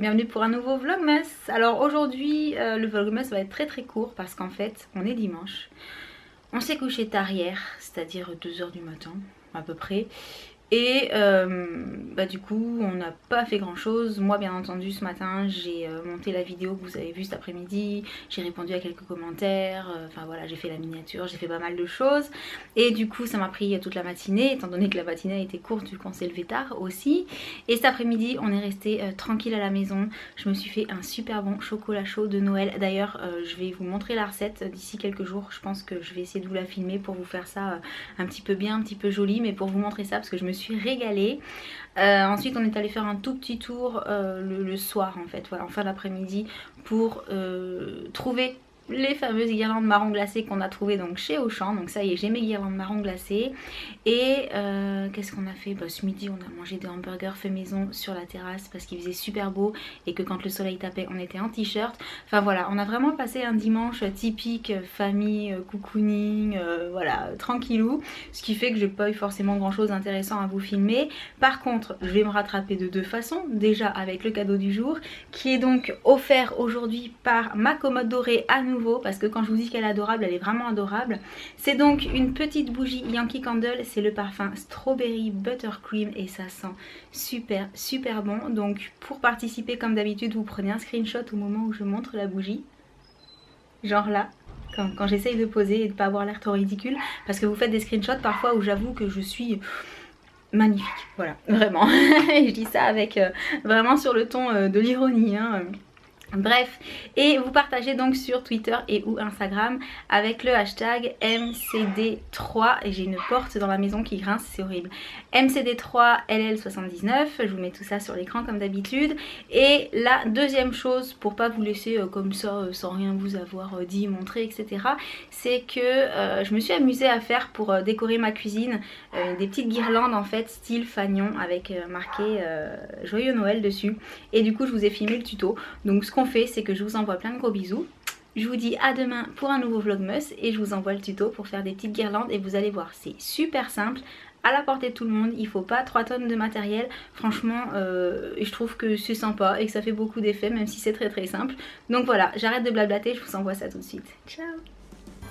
bienvenue pour un nouveau Vlogmas. Alors aujourd'hui le Vlogmas va être très très court parce qu'en fait on est dimanche. On s'est couché tard hier, c'est-à-dire 2h du matin à peu près. Et du coup on n'a pas fait grand chose. Moi bien entendu ce matin j'ai monté la vidéo que vous avez vue cet après-midi. J'ai répondu à quelques commentaires, enfin voilà, j'ai fait la miniature, j'ai fait pas mal de choses. Et du coup ça m'a pris toute la matinée, étant donné que la matinée a été courte vu qu'on s'est levé tard aussi. Et cet après-midi on est resté tranquille à la maison. Je me suis fait un super bon chocolat chaud de Noël. D'ailleurs je vais vous montrer la recette d'ici quelques jours. Je pense que je vais essayer de vous la filmer pour vous faire ça un petit peu bien, un petit peu joli. Mais pour vous montrer ça parce que je me suis régalée. Ensuite on est allé faire un tout petit tour le soir en fait, voilà, en fin d'après-midi pour trouver les fameuses guirlandes marron glacées qu'on a trouvées donc chez Auchan. Donc ça y est, j'ai mes guirlandes marron glacées. Et qu'est-ce qu'on a fait? Ce midi on a mangé des hamburgers fait maison sur la terrasse parce qu'il faisait super beau et que quand le soleil tapait on était en t-shirt. Enfin voilà, on a vraiment passé un dimanche typique famille, cocooning, voilà, tranquillou. Ce qui fait que j'ai pas eu forcément grand chose d'intéressant à vous filmer. Par contre je vais me rattraper de deux façons. Déjà avec le cadeau du jour qui est donc offert aujourd'hui par ma commode dorée à nouveau, parce que quand je vous dis qu'elle est adorable, elle est vraiment adorable. C'est donc une petite bougie Yankee Candle, c'est le parfum Strawberry Buttercream et ça sent super super bon. Donc pour participer comme d'habitude vous prenez un screenshot au moment où je montre la bougie, genre là, quand j'essaye de poser et de pas avoir l'air trop ridicule, parce que vous faites des screenshots parfois où j'avoue que je suis magnifique, voilà, vraiment. Et je dis ça avec vraiment sur le ton de l'ironie, hein. Bref, et vous partagez donc sur Twitter et ou Instagram avec le hashtag MCD3. Et j'ai une porte dans la maison qui grince, c'est horrible. MCD3LL79, je vous mets tout ça sur l'écran comme d'habitude. Et la deuxième chose, pour pas vous laisser comme ça sans rien vous avoir dit, montré, etc. c'est que je me suis amusée à faire pour décorer ma cuisine des petites guirlandes en fait style fagnon avec marqué Joyeux Noël dessus. Et du coup je vous ai filmé le tuto. Donc ce qu'on fait, c'est que je vous envoie plein de gros bisous. Je vous dis à demain pour un nouveau Vlogmas et je vous envoie le tuto pour faire des petites guirlandes. Et vous allez voir, c'est super simple, à la portée de tout le monde. Il faut pas 3 tonnes de matériel. Franchement, je trouve que c'est sympa et que ça fait beaucoup d'effets, même si c'est très très simple. Donc voilà, j'arrête de blablater, je vous envoie ça tout de suite. Ciao!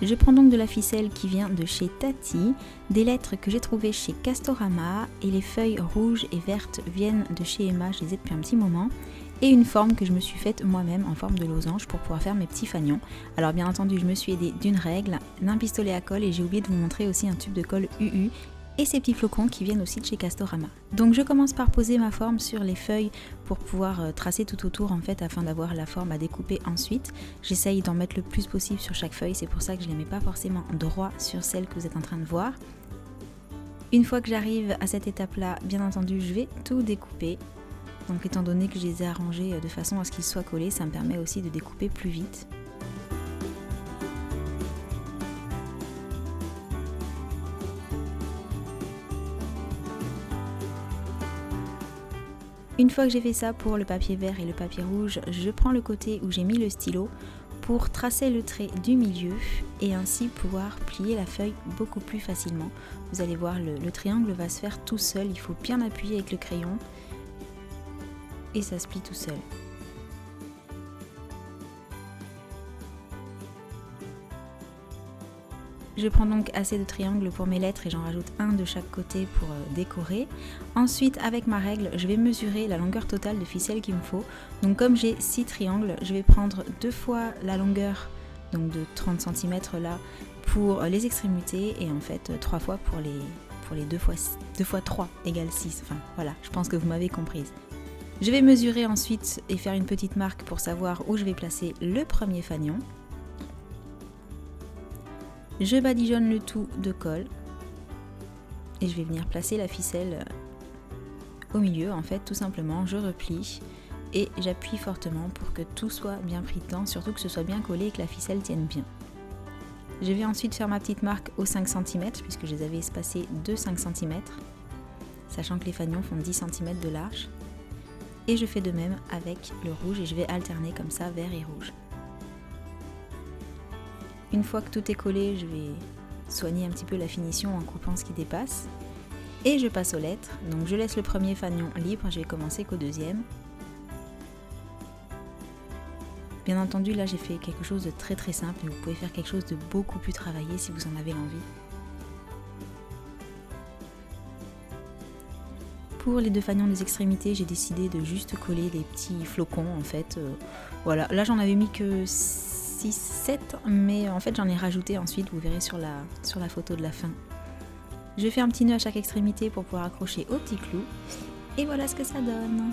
Je prends donc de la ficelle qui vient de chez Tati, des lettres que j'ai trouvées chez Castorama et les feuilles rouges et vertes viennent de chez Emma, je les ai depuis un petit moment. Et une forme que je me suis faite moi-même en forme de losange pour pouvoir faire mes petits fagnons. Alors bien entendu je me suis aidée d'une règle, d'un pistolet à colle et j'ai oublié de vous montrer aussi un tube de colle UU et ces petits flocons qui viennent aussi de chez Castorama. Donc je commence par poser ma forme sur les feuilles pour pouvoir tracer tout autour en fait afin d'avoir la forme à découper ensuite. J'essaye d'en mettre le plus possible sur chaque feuille, c'est pour ça que je ne les mets pas forcément droit sur celle que vous êtes en train de voir. Une fois que j'arrive à cette étape là, bien entendu je vais tout découper. Donc étant donné que je les ai arrangés de façon à ce qu'ils soient collés, ça me permet aussi de découper plus vite. Une fois que j'ai fait ça pour le papier vert et le papier rouge, je prends le côté où j'ai mis le stylo pour tracer le trait du milieu et ainsi pouvoir plier la feuille beaucoup plus facilement. Vous allez voir, le triangle va se faire tout seul, il faut bien appuyer avec le crayon. Et ça se plie tout seul. Je prends donc assez de triangles pour mes lettres et j'en rajoute un de chaque côté pour décorer. Ensuite avec ma règle je vais mesurer la longueur totale de ficelle qu'il me faut. Donc comme j'ai 6 triangles, je vais prendre 2 fois la longueur, donc de 30 cm là, pour les extrémités et en fait 3 fois pour les 2 fois 3 égale 6. Enfin voilà, je pense que vous m'avez comprise. Je vais mesurer ensuite et faire une petite marque pour savoir où je vais placer le premier fagnon. Je badigeonne le tout de colle et je vais venir placer la ficelle au milieu en fait tout simplement. Je replie et j'appuie fortement pour que tout soit bien pris dedans, surtout que ce soit bien collé et que la ficelle tienne bien. Je vais ensuite faire ma petite marque aux 5 cm puisque je les avais espacés de 5 cm, sachant que les fagnons font 10 cm de large. Et je fais de même avec le rouge et je vais alterner comme ça vert et rouge. Une fois que tout est collé, je vais soigner un petit peu la finition en coupant ce qui dépasse. Et je passe aux lettres. Donc je laisse le premier fagnon libre, je vais commencer qu'au deuxième. Bien entendu, là j'ai fait quelque chose de très très simple, mais vous pouvez faire quelque chose de beaucoup plus travaillé si vous en avez l'envie. Pour les 2 fanions des extrémités, j'ai décidé de juste coller des petits flocons en fait. Voilà, là j'en avais mis que 6-7, mais en fait j'en ai rajouté ensuite, vous verrez sur la photo de la fin. Je fais un petit nœud à chaque extrémité pour pouvoir accrocher au petit clou. Et voilà ce que ça donne.